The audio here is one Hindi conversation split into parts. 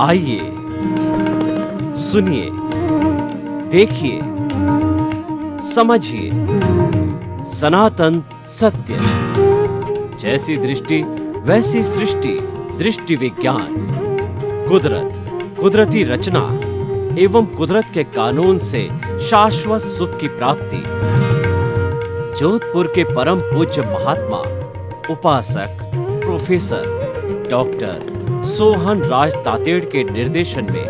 आइए, सुनिए, देखिए, समझिए सनातन सत्य। जैसी दृष्टि वैसी सृष्टि, दृष्टि विज्ञान। कुदरत, कुदरती रचना एवं कुदरत के कानून से शाश्वत सुख की प्राप्ति। जोधपुर के परम पूज्य महात्मा उपासक प्रोफेसर डॉक्टर सोहन राज तातेड़ के निर्देशन में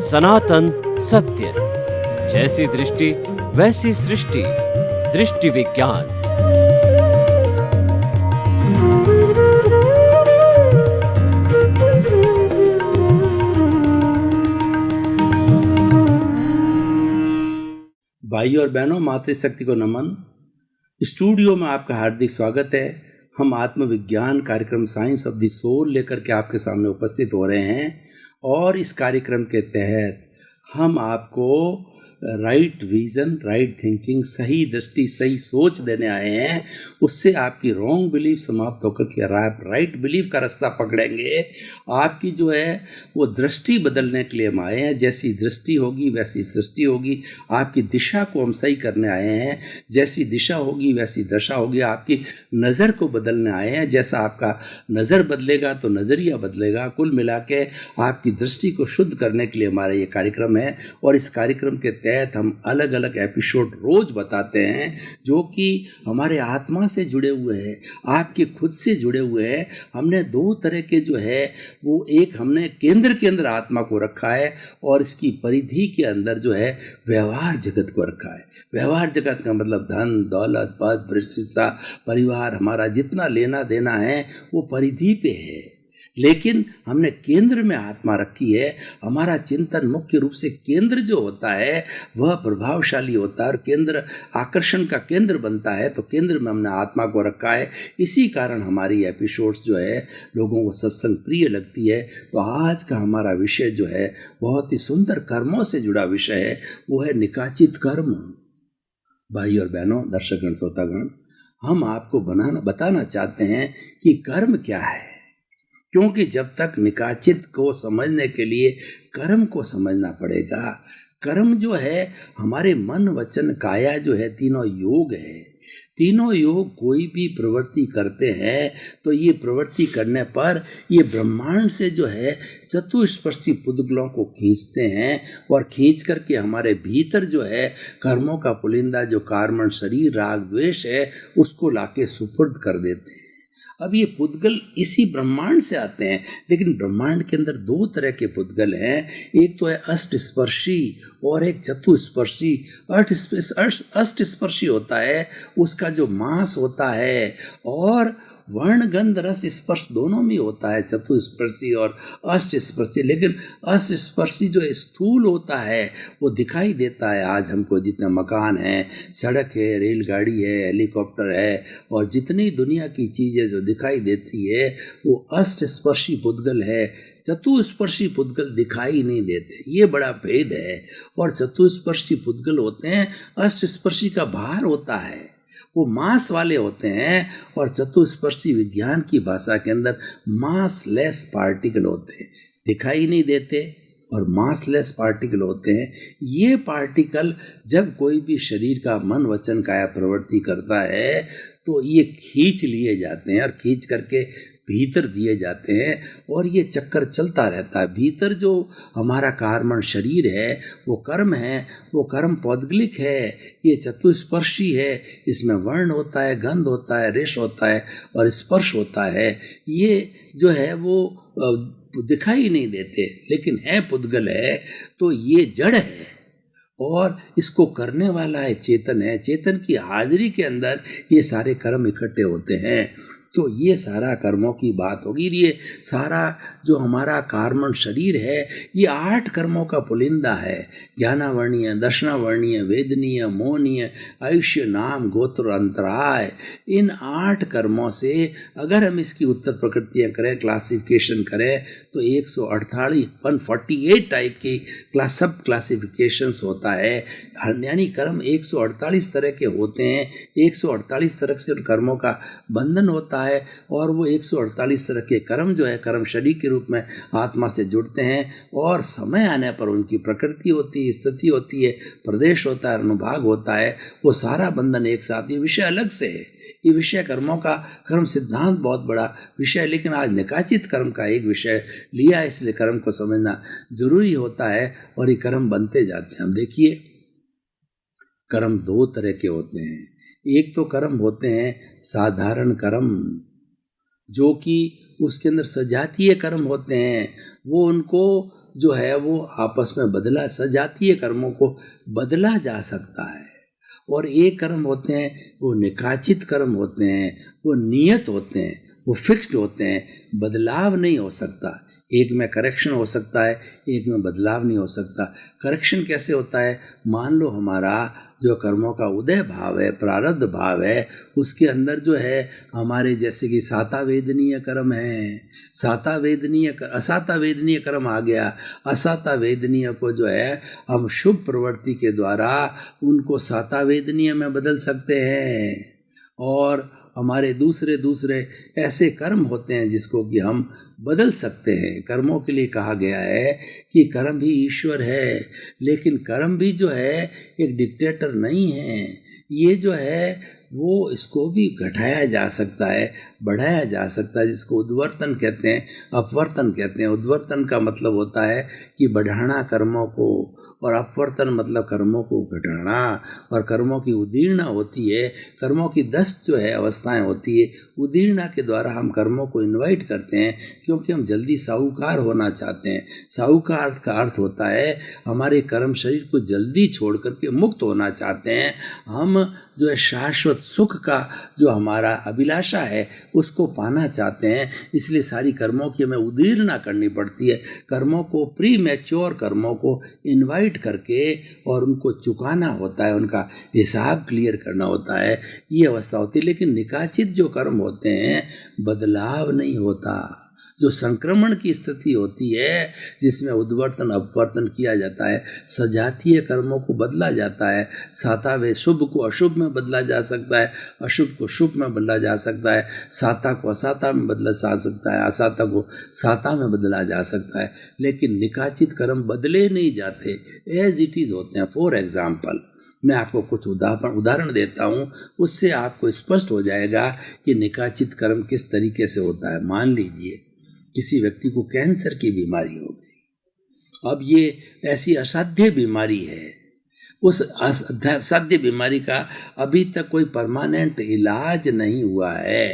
सनातन सत्य। जैसी दृष्टि वैसी सृष्टि, दृष्टि विज्ञान। भाई और बहनों, मातृशक्ति को नमन। स्टूडियो में आपका हार्दिक स्वागत है। हम आत्मविज्ञान कार्यक्रम साइंस ऑफ द सोल लेकर के आपके सामने उपस्थित हो रहे हैं और इस कार्यक्रम के तहत हम आपको राइट विजन, राइट थिंकिंग, सही दृष्टि, सही सोच देने आए हैं। उससे आपकी रॉन्ग बिलीफ समाप्त होकर के आप राइट बिलीफ का रास्ता पकड़ेंगे। आपकी जो है वो दृष्टि बदलने के लिए हम आए हैं। जैसी दृष्टि होगी वैसी सृष्टि होगी। आपकी दिशा को हम सही करने आए हैं। जैसी दिशा होगी वैसी दशा होगी। आपकी नज़र को बदलने आए हैं। जैसा आपका नज़र बदलेगा तो नज़रिया बदलेगा। कुल मिला के आपकी दृष्टि को शुद्ध करने के लिए हमारा ये कार्यक्रम है और इस कार्यक्रम के तहत हम अलग अलग एपिसोड रोज बताते हैं जो कि हमारे आत्मा से जुड़े हुए हैं, आपके खुद से जुड़े हुए हैं। हमने दो तरह के जो है वो एक हमने केंद्र के अंदर आत्मा को रखा है और इसकी परिधि के अंदर जो है व्यवहार जगत को रखा है। व्यवहार जगत का मतलब धन दौलत पद प्रतिष्ठा परिवार, हमारा जितना लेना देना है वो परिधि पे है। लेकिन हमने केंद्र में आत्मा रखी है। हमारा चिंतन मुख्य रूप से केंद्र जो होता है वह प्रभावशाली होता है और केंद्र आकर्षण का केंद्र बनता है। तो केंद्र में हमने आत्मा को रखा है। इसी कारण हमारी एपिसोड्स जो है लोगों को सत्संग प्रिय लगती है। तो आज का हमारा विषय जो है बहुत ही सुंदर कर्मों से जुड़ा विषय है। वो है निकाचित कर्म। भाई और बहनों, दर्शकगण, श्रोतागण, हम आपको बताना चाहते हैं कि कर्म क्या है। क्योंकि जब तक निकाचित को समझने के लिए कर्म को समझना पड़ेगा। कर्म जो है हमारे मन वचन काया जो है तीनों योग है। तीनों योग कोई भी प्रवृत्ति करते हैं तो ये प्रवृत्ति करने पर ये ब्रह्मांड से जो है चतुष्पर्शी पुद्गलों को खींचते हैं और खींच करके हमारे भीतर जो है कर्मों का पुलिंदा जो कार्मण शरीर राग द्वेष है उसको लाके सुपुर्द कर देते हैं। अब ये पुद्गल इसी ब्रह्मांड से आते हैं, लेकिन ब्रह्मांड के अंदर दो तरह के पुद्गल हैं। एक तो है अष्टस्पर्शी और एक चतुस्पर्शी। अष्टस्पर्शी होता है उसका जो मांस होता है और वर्ण गंध रस स्पर्श दोनों में होता है, चतुस्पर्शी और अष्टस्पर्शी। लेकिन अष्टस्पर्शी जो स्थूल होता है वो दिखाई देता है। आज हमको जितने मकान हैं, सड़क है, रेलगाड़ी है, हेलीकॉप्टर है और जितनी दुनिया की चीज़ें जो दिखाई देती है वो अष्टस्पर्शी पुद्गल है। चतुस्पर्शी पुद्गल दिखाई नहीं देते। ये बड़ा भेद है। और चतुस्पर्शी पुद्गल होते हैं, अष्टस्पर्शी का भार होता है, वो मास वाले होते हैं। और चतुस्पर्शी विज्ञान की भाषा के अंदर मासलेस पार्टिकल होते हैं, दिखाई नहीं देते और मासलेस पार्टिकल होते हैं। ये पार्टिकल जब कोई भी शरीर का मन वचन काया प्रवृत्ति करता है तो ये खींच लिए जाते हैं और खींच करके भीतर दिए जाते हैं और ये चक्कर चलता रहता है। भीतर जो हमारा कार्मण शरीर है वो कर्म है, वो कर्म पौद्गलिक है, ये चतुस्पर्शी है। इसमें वर्ण होता है, गंध होता है, रेश होता है और स्पर्श होता है। ये जो है वो दिखाई नहीं देते लेकिन है पुद्गल है। तो ये जड़ है और इसको करने वाला है चेतन है। चेतन की हाजिरी के अंदर ये सारे कर्म इकट्ठे होते हैं। तो ये सारा कर्मों की बात होगी। ये सारा जो हमारा कार्मण शरीर है ये 8 कर्मों का पुलिंदा है। ज्ञानावर्णीय, दर्शनावर्णीय, वेदनीय, मोहनीय, आयुष्य, नाम, गोत्र, अंतराय। इन 8 कर्मों से अगर हम इसकी उत्तर प्रकृतियाँ करें, क्लासिफिकेशन करें तो 148 टाइप की सब क्लासिफिकेशंस होता है। यानी कर्म 148 तरह के होते हैं। 148 तरह से उन कर्मों का बंधन होता होता है और वो 148 तरह के कर्म जो है कर्म शरीर के रूप में आत्मा से जुड़ते हैं और समय आने पर उनकी प्रकृति होती है, स्थिति होती है, प्रदेश होता है, अनुभाग होता है, वो सारा बंधन एक साथ। ये विषय अलग से है, ये विषय कर्मों का, कर्म सिद्धांत बहुत बड़ा विषय है, लेकिन आज निकाचित कर्म का एक विषय लिया, इसलिए कर्म को समझना जरूरी होता है और ये कर्म बनते जाते हैं। हम देखिए कर्म दो तरह के होते हैं। एक तो कर्म होते हैं साधारण कर्म, जो कि उसके अंदर सजातीय कर्म होते हैं, वो उनको जो है वो आपस में बदला, सजातीय कर्मों को बदला जा सकता है। और एक कर्म होते हैं वो निकाचित कर्म होते हैं, वो नियत होते हैं, वो फिक्स्ड होते हैं, बदलाव नहीं हो सकता। एक में करेक्शन हो सकता है, एक में बदलाव नहीं हो सकता। करेक्शन कैसे होता है? मान लो हमारा जो कर्मों का उदय भाव है, प्रारब्ध भाव है, उसके अंदर जो है हमारे जैसे कि साता वेदनीय कर्म है, साता वेदनीय असाता वेदनीय कर्म आ गया। असाता वेदनीय को जो है हम शुभ प्रवृत्ति के द्वारा उनको साता वेदनीय में बदल सकते हैं। और हमारे दूसरे ऐसे कर्म होते हैं जिसको कि हम बदल सकते हैं। कर्मों के लिए कहा गया है कि कर्म भी ईश्वर है, लेकिन कर्म भी जो है एक डिक्टेटर नहीं है। ये जो है वो इसको भी घटाया जा सकता है, बढ़ाया जा सकता है, जिसको उद्वर्तन कहते हैं, अपवर्तन कहते हैं। उद्वर्तन का मतलब होता है कि बढ़ाना कर्मों को, और अपवर्तन मतलब कर्मों को घटाना। और कर्मों की उदीर्णा होती है, कर्मों की 10 जो है अवस्थाएं होती है, उदीर्णा के द्वारा हम कर्मों को इनवाइट करते हैं, क्योंकि हम जल्दी साहूकार होना चाहते हैं। साहूकार का अर्थ होता है हमारे कर्म शरीर को जल्दी छोड़ करके मुक्त होना चाहते हैं। हम जो है शाश्वत सुख का जो हमारा अभिलाषा है उसको पाना चाहते हैं, इसलिए सारी कर्मों की हमें उदीर्णा करनी पड़ती है। कर्मों को, प्री मैच्योर कर्मों को इनवाइट करके और उनको चुकाना होता है, उनका हिसाब क्लियर करना होता है, ये अवस्था होती है। लेकिन निकाचित जो कर्म होते हैं बदलाव नहीं होता। जो संक्रमण की स्थिति होती है जिसमें उद्वर्तन अपवर्तन किया जाता है, सजातीय कर्मों को बदला जाता है, साता वे शुभ को अशुभ में बदला जा सकता है, अशुभ को शुभ में बदला जा सकता है, साता को असाता में बदला जा सकता है, असाता को साता में बदला जा सकता है। लेकिन निकाचित कर्म बदले नहीं जाते, एज इट इज होते हैं। फॉर एग्जाम्पल मैं आपको कुछ उदाहरण देता हूँ, उससे आपको स्पष्ट हो जाएगा कि निकाचित कर्म किस तरीके से होता है। मान लीजिए किसी व्यक्ति को कैंसर की बीमारी हो गई। अब ये ऐसी असाध्य बीमारी है, उस असाध्य बीमारी का अभी तक कोई परमानेंट इलाज नहीं हुआ है,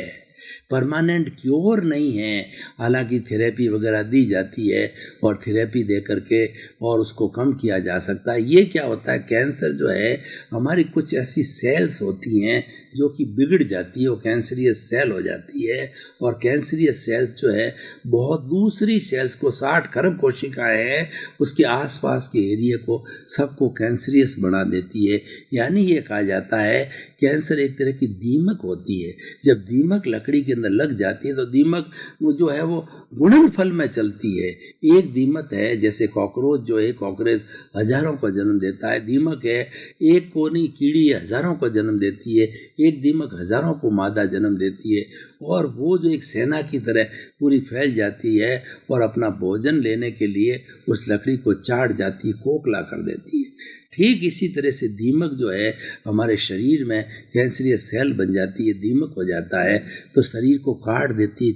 परमानेंट क्योर नहीं है। हालांकि थेरेपी वगैरह दी जाती है और थेरेपी दे करके और उसको कम किया जा सकता है। ये क्या होता है, कैंसर जो है हमारी कुछ ऐसी सेल्स होती हैं जो कि बिगड़ जाती है, वो कैंसरियस सेल हो जाती है। और कैंसरियस सेल्स जो है बहुत दूसरी सेल्स को, 60 खरब कोशिकाएं हैं, उसके आसपास के एरिया को सबको कैंसरियस बना देती है। यानी ये कहा जाता है कैंसर एक तरह की दीमक होती है। जब दीमक लकड़ी के अंदर लग जाती है तो दीमक जो है वो गुणनफल में चलती है। एक दीमक है जैसे कॉकरोच जो है, कॉकरोच हजारों को जन्म देता है। दीमक है एक कोनी कीड़ी हजारों को जन्म देती है, एक दीमक हजारों को मादा जन्म देती है। और वो जो एक सेना की तरह पूरी फैल जाती है और अपना भोजन लेने के लिए उस लकड़ी को चाट जाती है, खोखला कर देती है। ठीक इसी तरह से दीमक जो है हमारे शरीर में कैंसरियस सेल बन जाती है, दीमक हो जाता है तो शरीर को काट देती है,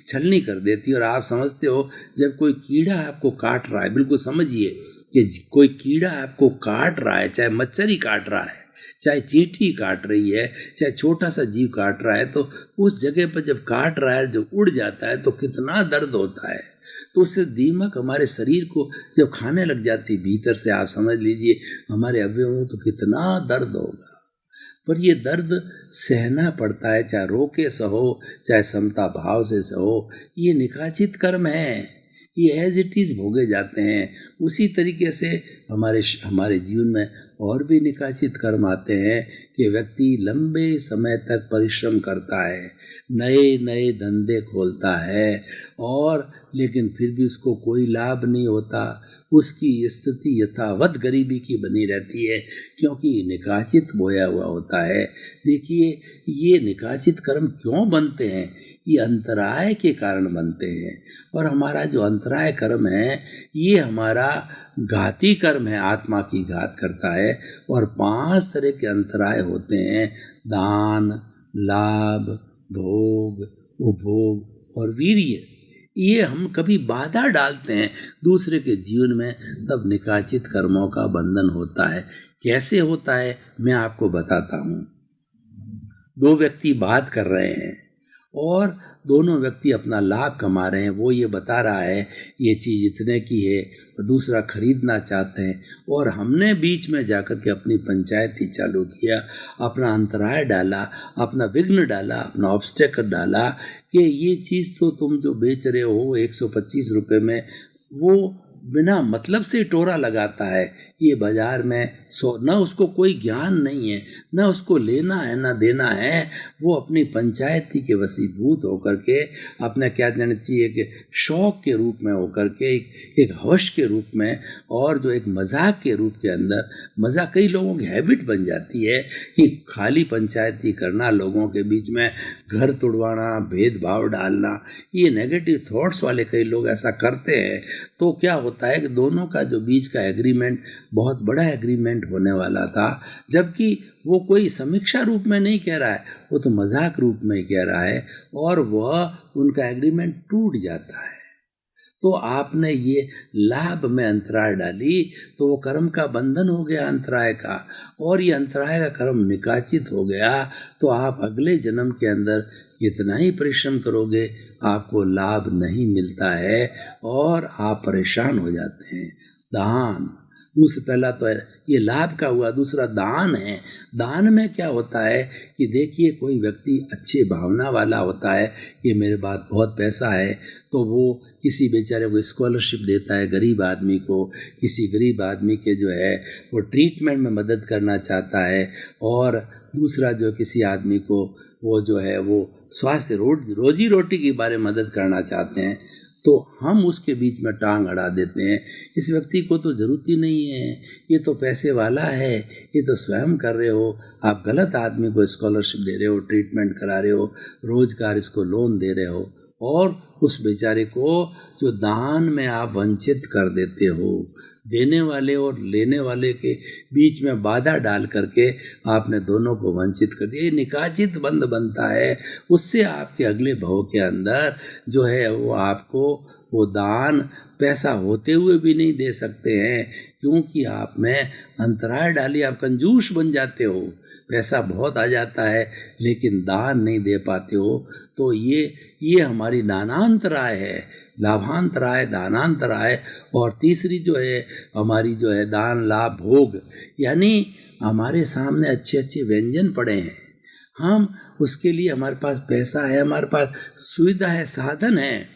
छलनी कर देती है। और आप समझते हो जब कोई कीड़ा आपको काट रहा है, बिल्कुल समझिए कि कोई कीड़ा आपको काट रहा है, चाहे मच्छर ही काट रहा है, चाहे चींटी काट रही है, चाहे छोटा सा जीव काट रहा है, तो उस जगह पर जब काट रहा है, जो उड़ जाता है तो कितना दर्द होता है। तो उससे दीमक हमारे शरीर को जब खाने लग जाती भीतर से, आप समझ लीजिए हमारे अवयवों तो कितना दर्द होगा। पर ये दर्द सहना पड़ता है, चाहे रोके सहो, चाहे समता भाव से सहो। ये निकाचित कर्म है, ये एज इट इज भोगे जाते हैं। उसी तरीके से हमारे जीवन में और भी निकाचित कर्म आते हैं कि व्यक्ति लंबे समय तक परिश्रम करता है, नए नए धंधे खोलता है, और लेकिन फिर भी उसको कोई लाभ नहीं होता, उसकी स्थिति यथावत गरीबी की बनी रहती है, क्योंकि निकाचित बोया हुआ होता है। देखिए, ये निकाचित कर्म क्यों बनते हैं? ये अंतराय के कारण बनते हैं। और हमारा जो अंतराय कर्म है, ये हमारा घाती कर्म है, आत्मा की घात करता है। और 5 तरह के अंतराय होते हैं: दान, लाभ, भोग, उपभोग और वीर्य। ये हम कभी बाधा डालते हैं दूसरे के जीवन में, तब निकाचित कर्मों का बंधन होता है। कैसे होता है, मैं आपको बताता हूँ। 2 व्यक्ति बात कर रहे हैं और दोनों व्यक्ति अपना लाभ कमा रहे हैं। वो ये बता रहा है ये चीज़ इतने की है, और दूसरा खरीदना चाहते हैं, और हमने बीच में जाकर के अपनी पंचायती चालू किया, अपना अंतराय डाला, अपना विघ्न डाला, अपना ऑब्स्टेकल डाला कि ये चीज़ तो तुम जो बेच रहे हो 125 रुपये में, वो बिना मतलब से टोरा लगाता है। ये बाजार में न उसको कोई ज्ञान नहीं है, न उसको लेना है न देना है। वो अपनी पंचायती के वसीभूत होकर के, अपना क्या कहना चाहिए कि शौक के रूप में होकर के, एक हवश के रूप में, और जो एक मजाक के रूप के अंदर, मजाक कई लोगों की हैबिट बन जाती है कि खाली पंचायती करना, लोगों के बीच में घर तोड़वाना, भेदभाव डालना, ये नेगेटिव थॉट्स वाले कई लोग ऐसा करते हैं। तो क्या होता है कि दोनों का जो बीच का एग्रीमेंट बहुत बड़ा एग्रीमेंट होने वाला था, जबकि वो कोई समीक्षा रूप में नहीं कह रहा है, वो तो मजाक रूप में कह रहा है, और वह उनका एग्रीमेंट टूट जाता है। तो आपने ये लाभ में अंतराय डाली, तो वो कर्म का बंधन हो गया अंतराय का, और ये अंतराय का कर्म निकाचित हो गया। तो आप अगले जन्म के अंदर कितना ही परिश्रम करोगे, आपको लाभ नहीं मिलता है और आप परेशान हो जाते हैं। दान, दूसरा, पहला तो ये लाभ का हुआ, दूसरा दान है। दान में क्या होता है कि देखिए, कोई व्यक्ति अच्छी भावना वाला होता है कि मेरे पास बहुत पैसा है, तो वो किसी बेचारे को स्कॉलरशिप देता है, गरीब आदमी को, किसी गरीब आदमी के जो है वो ट्रीटमेंट में मदद करना चाहता है, और दूसरा जो किसी आदमी को वो जो है वो स्वास्थ्य रोजी रोटी के बारे में मदद करना चाहते हैं, तो हम उसके बीच में टांग अड़ा देते हैं। इस व्यक्ति को तो ज़रूरत ही नहीं है, ये तो पैसे वाला है, ये तो स्वयं कर रहे हो, आप गलत आदमी को स्कॉलरशिप दे रहे हो, ट्रीटमेंट करा रहे हो, रोजगार इसको लोन दे रहे हो, और उस बेचारे को जो दान में आप वंचित कर देते हो। देने वाले और लेने वाले के बीच में बाधा डाल करके आपने दोनों को वंचित कर दिया। ये निकाचित बंध बनता है। उससे आपके अगले भव के अंदर जो है वो आपको वो दान पैसा होते हुए भी नहीं दे सकते हैं, क्योंकि आपने अंतराय डाली। आप कंजूस बन जाते हो, पैसा बहुत आ जाता है लेकिन दान नहीं दे पाते हो। तो ये हमारी दानांतराय है, लाभांतराय, दानांतराय। और तीसरी जो है हमारी जो है दान, लाभ, भोग, यानी हमारे सामने अच्छे अच्छे व्यंजन पड़े हैं, हम उसके लिए हमारे पास पैसा है, हमारे पास सुविधा है, साधन है,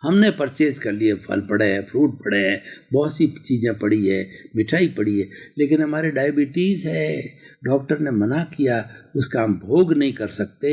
हमने परचेज कर लिए, फल पड़े हैं, फ्रूट पड़े हैं, बहुत सी चीज़ें पड़ी है, मिठाई पड़ी है, लेकिन हमारे डायबिटीज़ है, डॉक्टर ने मना किया, उसका हम भोग नहीं कर सकते,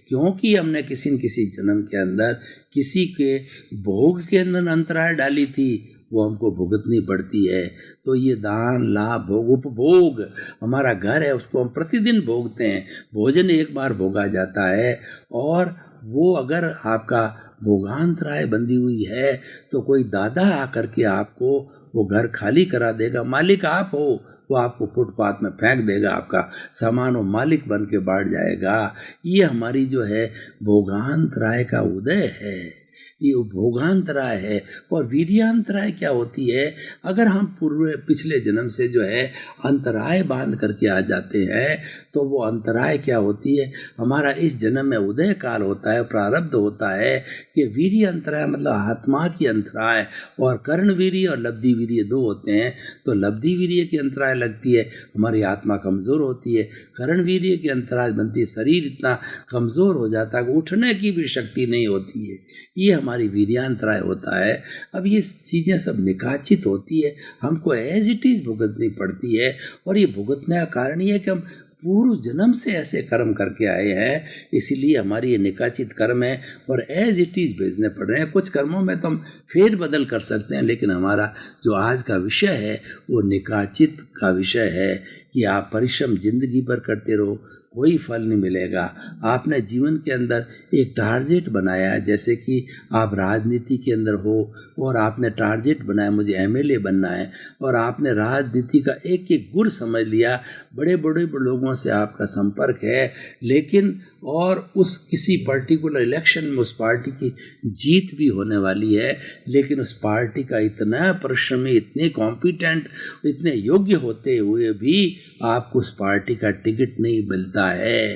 क्योंकि हमने किसी न किसी जन्म के अंदर किसी के भोग के अंदर अंतराय डाली थी, वो हमको भुगतनी पड़ती है। तो ये दान, लाभ, भोग, उपभोग, हमारा घर है, उसको हम प्रतिदिन भोगते हैं। भोजन एक बार भोगा जाता है, और वो अगर आपका भोगांतराय बंधी हुई है तो कोई दादा आकर के आपको वो घर खाली करा देगा। मालिक आप हो, वो आपको फुटपाथ में फेंक देगा, आपका सामान वो मालिक बन के बांट जाएगा। ये हमारी जो है भोगांतराय का उदय है, ये भोगांतराय है। और वीर्यांतराय क्या होती है? अगर हम पिछले जन्म से जो है अंतराय बांध करके आ जाते हैं, तो वो अंतराय क्या होती है? हमारा इस जन्म में उदय काल होता है, प्रारब्ध होता है कि वीर्य अंतराय मतलब आत्मा की अंतराय, और कर्ण वीर्य और लब्धि वीर्य दो होते हैं। तो लब्धि वीर्य की अंतराय लगती है, हमारी आत्मा कमज़ोर होती है। कर्ण वीर्य की अंतराय बनती है, शरीर इतना कमज़ोर हो जाता है, उठने की भी शक्ति नहीं होती है। ये हमारी वीर्यांतराय होता है। अब ये चीज़ें सब निकाचित होती है, हमको एज इट इज़ भुगतनी पड़ती है। और ये भुगतने का कारण ये है कि हम पूर्व जन्म से ऐसे कर्म करके आए हैं, इसीलिए हमारी ये निकाचित कर्म है और एज इट इज भेजने पड़ रहे हैं। कुछ कर्मों में तो हम फेर बदल कर सकते हैं, लेकिन हमारा जो आज का विषय है वो निकाचित का विषय है कि आप परिश्रम जिंदगी भर करते रहो, कोई फल नहीं मिलेगा। आपने जीवन के अंदर एक टारगेट बनाया, जैसे कि आप राजनीति के अंदर हो और आपने टारगेट बनाया मुझे एमएलए बनना है, और आपने राजनीति का एक एक गुर समझ लिया, बड़े बड़े लोगों से आपका संपर्क है, लेकिन और उस किसी पर्टिकुलर इलेक्शन में उस पार्टी की जीत भी होने वाली है, लेकिन उस पार्टी का इतना परिश्रमी, इतने कॉम्पिटेंट, इतने योग्य होते हुए भी आपको उस पार्टी का टिकट नहीं मिलता है।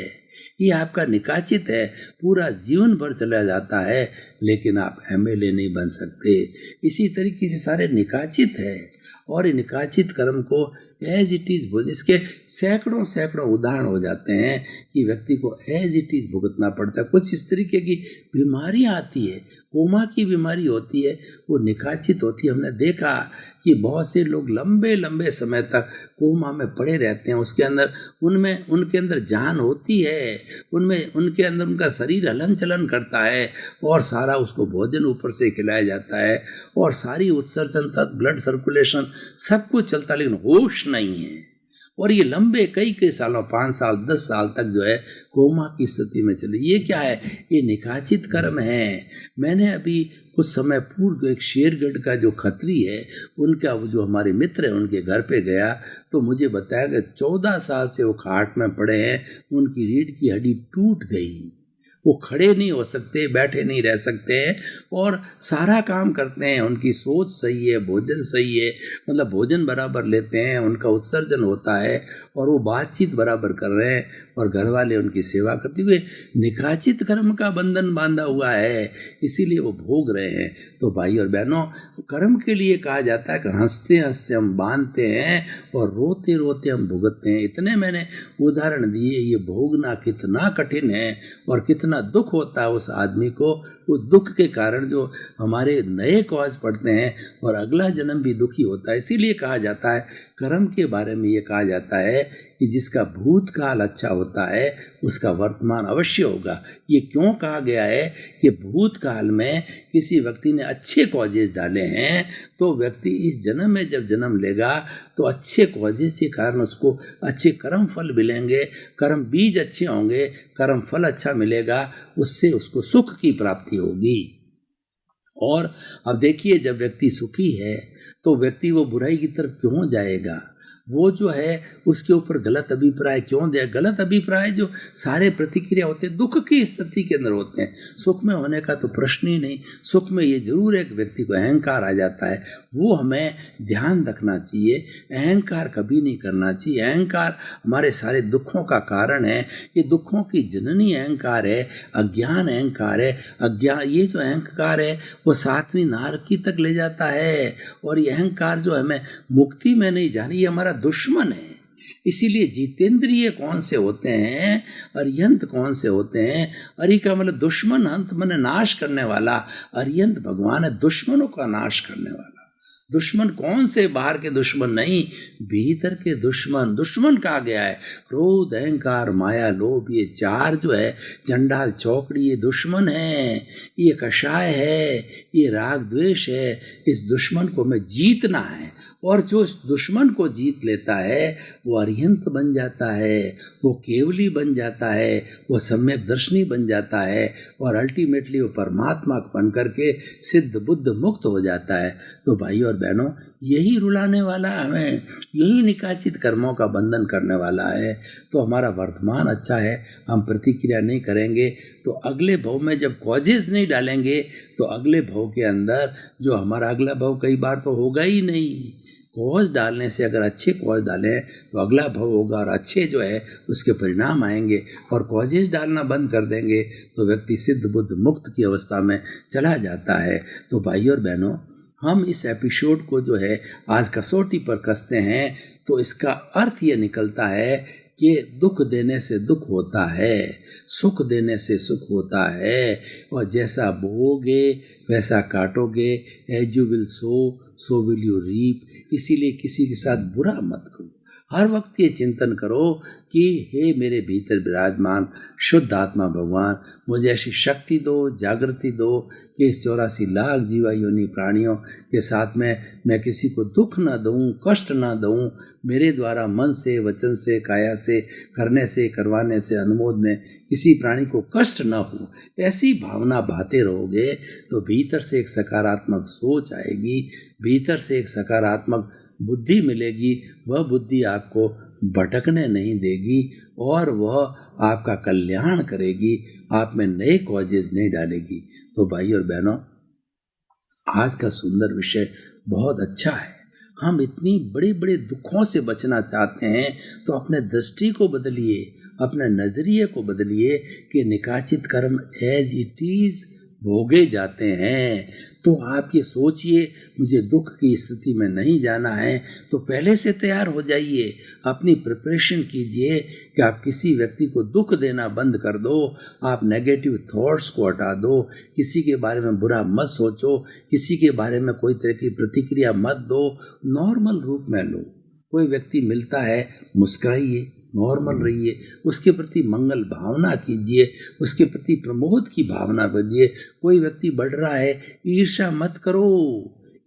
ये आपका निकाचित है, पूरा जीवन भर चला जाता है, लेकिन आप एमएलए नहीं बन सकते। इसी तरीके से सारे निकाचित है, और निकाचित कर्म को एज इट इज, इसके सैकड़ों सैकड़ों उदाहरण हो जाते हैं कि व्यक्ति को एज इट इज भुगतना पड़ता है। कुछ इस तरीके की बीमारियां आती है, कोमा की बीमारी होती है, वो निकाचित होती है। हमने देखा कि बहुत से लोग लंबे लंबे समय तक कोमा में पड़े रहते हैं, उसके अंदर उनके अंदर जान होती है, उनके अंदर उनका शरीर हलन चलन करता है, और सारा उसको भोजन ऊपर से खिलाया जाता है, और सारी उत्सर्जन तक, ब्लड सर्कुलेशन सब कुछ चलता, लेकिन होश नहीं है। और ये लंबे कई सालों, 5 साल 10 साल तक जो है कोमा की स्थिति में चले। ये क्या है? ये निकाचित कर्म है। मैंने अभी कुछ समय पूर्व एक शेरगढ़ का जो खत्री है, उनका जो हमारे मित्र है, उनके घर पे गया तो मुझे बताया कि 14 साल से वो खाट में पड़े हैं, उनकी रीढ़ की हड्डी टूट गई, वो खड़े नहीं हो सकते, बैठे नहीं रह सकते हैं, और सारा काम करते हैं। उनकी सोच सही है, भोजन सही है, मतलब भोजन बराबर लेते हैं, उनका उत्सर्जन होता है, और वो बातचीत बराबर कर रहे हैं, और घर वाले उनकी सेवा करते हुए। निकाचित कर्म का बंधन बांधा हुआ है, इसीलिए वो भोग रहे हैं। तो भाई और बहनों, कर्म के लिए कहा जाता है कि हंसते हंसते हम बांधते हैं और रोते रोते हम भुगतते हैं। इतने मैंने उदाहरण दिए। ये भोगना कितना कठिन है और कितना दुख होता है उस आदमी को। वो दुख के कारण जो हमारे नए कॉज पड़ते हैं और अगला जन्म भी दुखी होता है। इसीलिए कहा जाता है, कर्म के बारे में ये कहा जाता है कि जिसका भूतकाल अच्छा होता है उसका वर्तमान अवश्य होगा। ये क्यों कहा गया है कि भूतकाल में किसी व्यक्ति ने अच्छे कॉजेज डाले हैं, तो व्यक्ति इस जन्म में जब जन्म लेगा तो अच्छे कॉजेज के कारण उसको अच्छे कर्म फल मिलेंगे, कर्म बीज अच्छे होंगे, कर्म फल अच्छा मिलेगा, उससे उसको सुख की प्राप्ति होगी। और अब देखिए, जब व्यक्ति सुखी है तो व्यक्ति वो बुराई की तरफ क्यों जाएगा? वो जो है उसके ऊपर गलत अभिप्राय क्यों दे? गलत अभिप्राय जो सारे प्रतिक्रिया होते हैं दुख की स्थिति के अंदर होते हैं। सुख में होने का तो प्रश्न ही नहीं। सुख में ये जरूर एक व्यक्ति को अहंकार आ जाता है, वो हमें ध्यान रखना चाहिए। अहंकार कभी नहीं करना चाहिए। अहंकार हमारे सारे दुखों का कारण है। ये दुखों की जननी अहंकार है, अज्ञान अहंकार है। अज्ञान, ये जो अहंकार है वो 7वीं नारकी तक ले जाता है, और ये अहंकार जो हमें मुक्ति में नहीं जानी, ये हमारा दुश्मन है। इसीलिए जितेंद्रिय कौन से होते हैं, अरियंत कौन से होते हैं? अरि का मतलब दुश्मन, अंत माने नाश करने वाला। अरियंत भगवान है, दुश्मनों का नाश करने वाला। दुश्मन कौन से? बाहर के दुश्मन नहीं, भीतर के दुश्मन। दुश्मन कहा गया है क्रोध, अहंकार, माया, लोभ। ये 4 जो है चंडाल चौकड़ी, ये दुश्मन है, ये कषाय है, ये राग द्वेष है। इस दुश्मन को हमें जीतना है, और जो इस दुश्मन को जीत लेता है वो अरिहंत बन जाता है, वो केवली बन जाता है, वो सम्यक दर्शनी बन जाता है, और अल्टीमेटली वो परमात्मा बन करके सिद्ध बुद्ध मुक्त हो जाता है। तो भाई और बहनों, यही रुलाने वाला हमें, यही निकाचित कर्मों का बंधन करने वाला है। तो हमारा वर्तमान अच्छा है, हम प्रतिक्रिया नहीं करेंगे, तो अगले भव में जब कॉजेस नहीं डालेंगे तो अगले भव के अंदर जो हमारा अगला भव कई बार तो होगा ही नहीं। कॉज डालने से, अगर अच्छे कॉज डालें तो अगला भव होगा, और अच्छे जो है उसके परिणाम आएंगे। और कॉजेज डालना बंद कर देंगे तो व्यक्ति सिद्ध बुद्ध मुक्त की अवस्था में चला जाता है। तो भाई और बहनों, हम इस एपिसोड को जो है आज कसौटी पर कसते हैं, तो इसका अर्थ ये निकलता है कि दुख देने से दुख होता है, सुख देने से सुख होता है, और जैसा बोओगे वैसा काटोगे। As you will sow, so will you reap. इसीलिए किसी के साथ बुरा मत करो, हर वक्त ये चिंतन करो कि हे मेरे भीतर विराजमान शुद्ध आत्मा भगवान, मुझे ऐसी शक्ति दो, जागृति दो कि इस 84 लाख जीवा योनि प्राणियों के साथ में मैं किसी को दुख ना दूं, कष्ट ना दूं। मेरे द्वारा मन से, वचन से, काया से, करने से, करवाने से, अनुमोद में किसी प्राणी को कष्ट ना हो, ऐसी भावना भाते रहोगे तो भीतर से एक सकारात्मक सोच आएगी, भीतर से एक सकारात्मक बुद्धि मिलेगी। वह बुद्धि आपको भटकने नहीं देगी और वह आपका कल्याण करेगी, आप में नए कॉजेज नहीं डालेगी। तो भाई और बहनों, आज का सुंदर विषय बहुत अच्छा है। हम इतनी बड़े बड़े दुखों से बचना चाहते हैं तो अपने दृष्टि को बदलिए, अपने नजरिए को बदलिए कि निकाचित कर्म एज इट इज भोगे जाते हैं। तो आप ये सोचिए, मुझे दुख की स्थिति में नहीं जाना है, तो पहले से तैयार हो जाइए, अपनी प्रिपरेशन कीजिए कि आप किसी व्यक्ति को दुख देना बंद कर दो, आप नेगेटिव थॉट्स को हटा दो, किसी के बारे में बुरा मत सोचो, किसी के बारे में कोई तरह की प्रतिक्रिया मत दो, नॉर्मल रूप में लो। कोई व्यक्ति मिलता है, मुस्कुराइए, नॉर्मल रहिए, उसके प्रति मंगल भावना कीजिए, उसके प्रति प्रमोद की भावना कीजिए। कोई व्यक्ति बढ़ रहा है, ईर्ष्या मत करो,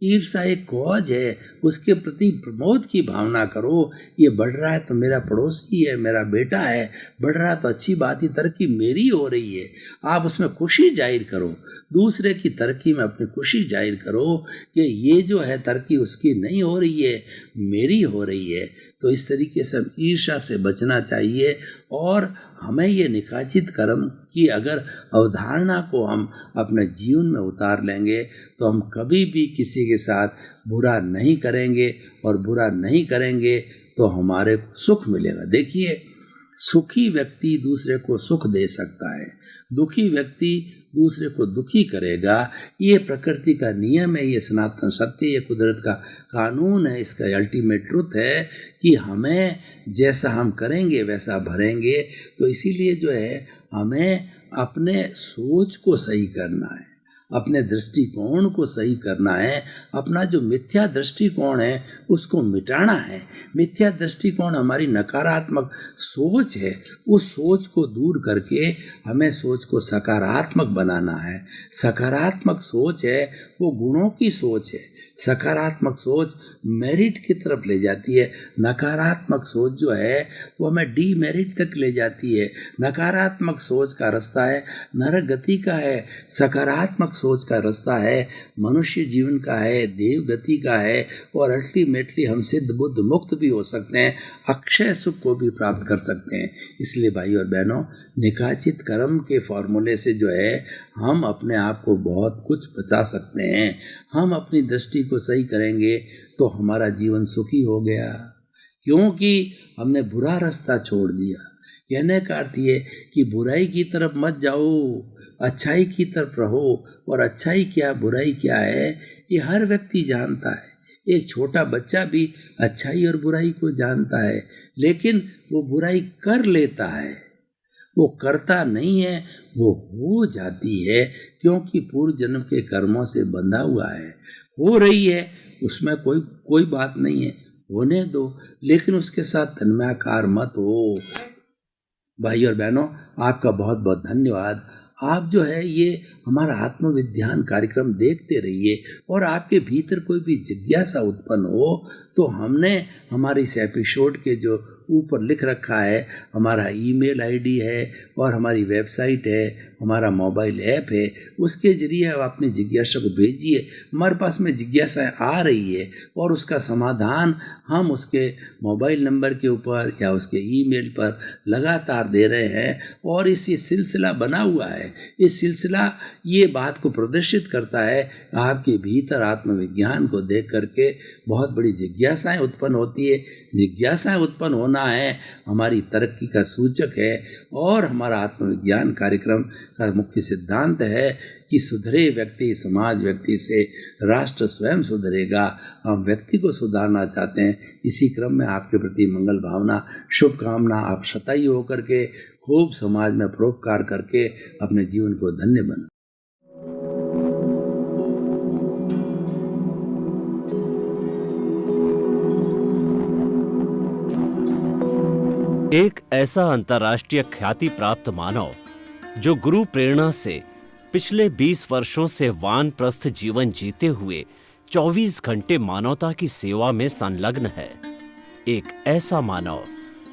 ईर्ष्या एक कॉज है, उसके प्रति प्रमोद की भावना करो। ये बढ़ रहा है तो मेरा पड़ोसी है, मेरा बेटा है, बढ़ रहा है तो अच्छी बात ही, तरक्की मेरी हो रही है, आप उसमें खुशी जाहिर करो। दूसरे की तरक्की में अपनी खुशी जाहिर करो कि ये जो है तरक्की उसकी नहीं हो रही है, मेरी हो रही है। तो इस तरीके से हम ईर्ष्या से बचना चाहिए और हमें ये निकाचित कर्म की अगर अवधारणा को हम अपने जीवन में उतार लेंगे तो हम कभी भी किसी के साथ बुरा नहीं करेंगे, और बुरा नहीं करेंगे तो हमारे को सुख मिलेगा। देखिए, सुखी व्यक्ति दूसरे को सुख दे सकता है, दुखी व्यक्ति दूसरे को दुखी करेगा। ये प्रकृति का नियम है, ये सनातन सत्य, ये कुदरत का कानून है, इसका अल्टीमेट ट्रुथ है कि हमें जैसा हम करेंगे वैसा भरेंगे। तो इसीलिए जो है हमें अपने सोच को सही करना है, अपने दृष्टिकोण को सही करना है, अपना जो मिथ्या दृष्टिकोण है उसको मिटाना है। मिथ्या दृष्टिकोण हमारी नकारात्मक सोच है, उस सोच को दूर करके हमें सोच को सकारात्मक बनाना है। सकारात्मक सोच है वो गुणों की सोच है, सकारात्मक सोच मेरिट की तरफ ले जाती है, नकारात्मक सोच जो है वो हमें डीमेरिट तक ले जाती है। नकारात्मक सोच का रास्ता है नरक गति का है, सकारात्मक सोच का रास्ता है मनुष्य जीवन का है, देव गति का है, और अल्टीमेटली हम सिद्ध बुद्ध मुक्त भी हो सकते हैं, अक्षय सुख को भी प्राप्त कर सकते हैं। इसलिए भाई और बहनों, निकाचित कर्म के फॉर्मूले से जो है हम अपने आप को बहुत कुछ बचा सकते हैं। हम अपनी दृष्टि को सही करेंगे तो हमारा जीवन सुखी हो गया, क्योंकि हमने बुरा रास्ता छोड़ दिया। कहने का अर्थ ये कि बुराई की तरफ मत जाओ, अच्छाई की तरफ रहो। और अच्छाई क्या, बुराई क्या है, ये हर व्यक्ति जानता है। एक छोटा बच्चा भी अच्छाई और बुराई को जानता है, लेकिन वो बुराई कर लेता है, वो करता नहीं है, वो हो जाती है, क्योंकि पूर्व जन्म के कर्मों से बंधा हुआ है। हो रही है, उसमें कोई बात नहीं है, होने दो, लेकिन उसके साथ तन्मयाकार मत हो। भाई और बहनों, आपका बहुत बहुत धन्यवाद। आप जो है ये हमारा आत्मविज्ञान कार्यक्रम देखते रहिए, और आपके भीतर कोई भी जिज्ञासा उत्पन्न हो तो हमने हमारे इस एपिसोड के जो ऊपर लिख रखा है, हमारा ईमेल आईडी है और हमारी वेबसाइट है, हमारा मोबाइल ऐप है, उसके जरिए आप अपनी जिज्ञासा को भेजिए। हमारे पास में जिज्ञासा आ रही है और उसका समाधान हम उसके मोबाइल नंबर के ऊपर या उसके ईमेल पर लगातार दे रहे हैं, और इस सिलसिला बना हुआ है। इस सिलसिला ये बात को प्रदर्शित करता है, आपके भीतर आत्मविज्ञान को देख करके बहुत बड़ी जिज्ञासाएं उत्पन्न होती है। जिज्ञासाएं उत्पन्न होना है हमारी तरक्की का सूचक है, और हमारा आत्मविज्ञान कार्यक्रम का मुख्य सिद्धांत है कि सुधरे व्यक्ति समाज व्यक्ति से राष्ट्र स्वयं सुधरेगा। हम व्यक्ति को सुधारना चाहते हैं, इसी क्रम में आपके प्रति मंगल भावना, शुभकामना, आप शतायु होकर के खूब समाज में परोपकार करके अपने जीवन को धन्य बनाएं। एक ऐसा अंतर्राष्ट्रीय ख्याति प्राप्त मानव जो गुरु प्रेरणा से पिछले 20 वर्षों से वानप्रस्थ जीवन जीते हुए 24 घंटे मानवता की सेवा में संलग्न है। एक ऐसा मानव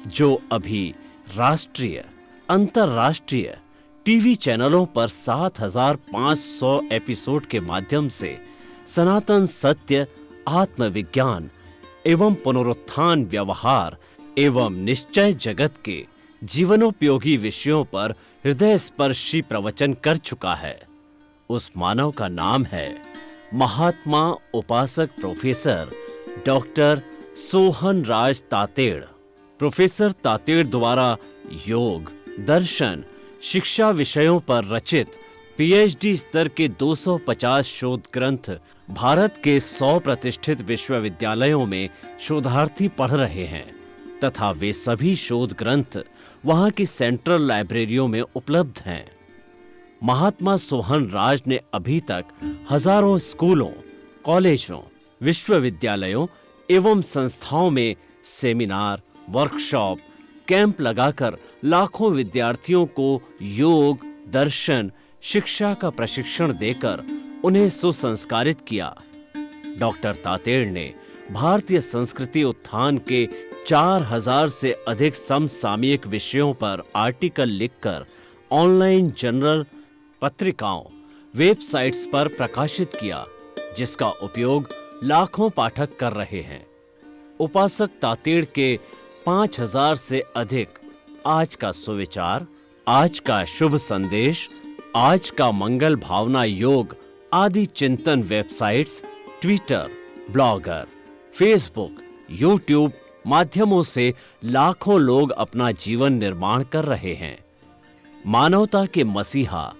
जो अभी राष्ट्रीय, अंतर्राष्ट्रीय टीवी चैनलों पर 7,500 एपिसोड के माध्यम से सनातन सत्य, आत्मविज्ञान एवं पुनरुत्थान व्यवहार एवं निश्चय जगत के जीवनोपयोगी विषयों पर हृदय स्पर्शी प्रवचन कर चुका है। उस मानव का नाम है महात्मा उपासक प्रोफेसर डॉक्टर सोहन राज तातेड़। प्रोफेसर तातेड़ द्वारा योग, दर्शन, शिक्षा विषयों पर रचित पीएचडी स्तर के 250 शोध ग्रंथ भारत के 100 प्रतिष्ठित विश्वविद्यालयों में शोधार्थी पढ़ रहे हैं तथा वे सभी शोध ग्रंथ वहां की सेंट्रल लाइब्रेरियों में उपलब्ध हैं। महात्मा सोहन राज ने अभी तक हजारों स्कूलों, कॉलेजों, विश्वविद्यालयों एवं संस्थाओं में सेमिनार, वर्कशॉप, कैंप लगाकर लाखों विद्यार्थियों को योग, दर्शन, शिक्षा का प्रशिक्षण देकर उन्हें सुसंस्कारित किया। डॉक्टर तातेड़ ने भारतीय संस्कृति उत्थान के 4000 से अधिक समसामयिक विषयों पर आर्टिकल लिखकर ऑनलाइन जर्नल, पत्रिकाओं, वेबसाइट्स पर प्रकाशित किया, जिसका उपयोग लाखों पाठक कर रहे हैं। उपासक तातेड़ के 5000 से अधिक आज का सुविचार, आज का शुभ संदेश, आज का मंगल भावना योग आदि चिंतन websites, Twitter, blogger, Facebook, YouTube माध्यमों से लाखों लोग अपना जीवन निर्माण कर रहे हैं। मानवता के मसीहा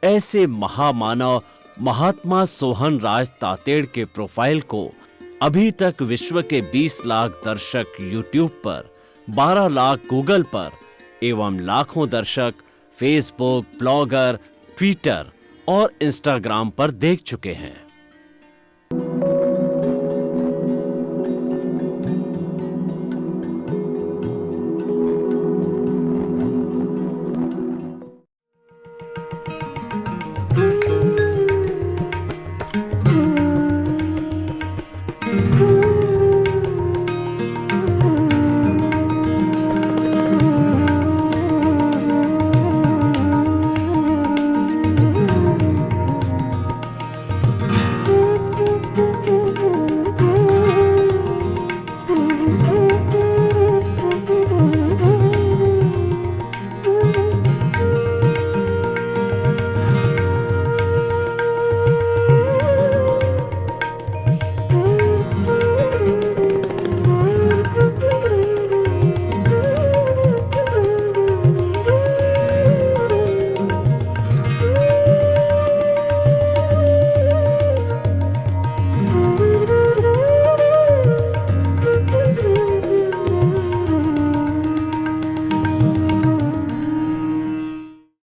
ऐसे महामानव महात्मा सोहन राज तातेड़ के प्रोफाइल को अभी तक विश्व के 20 लाख दर्शक यूट्यूब पर, 12 लाख गूगल पर एवं लाखों दर्शक फेसबुक, ब्लॉगर, ट्विटर और इंस्टाग्राम पर देख चुके हैं।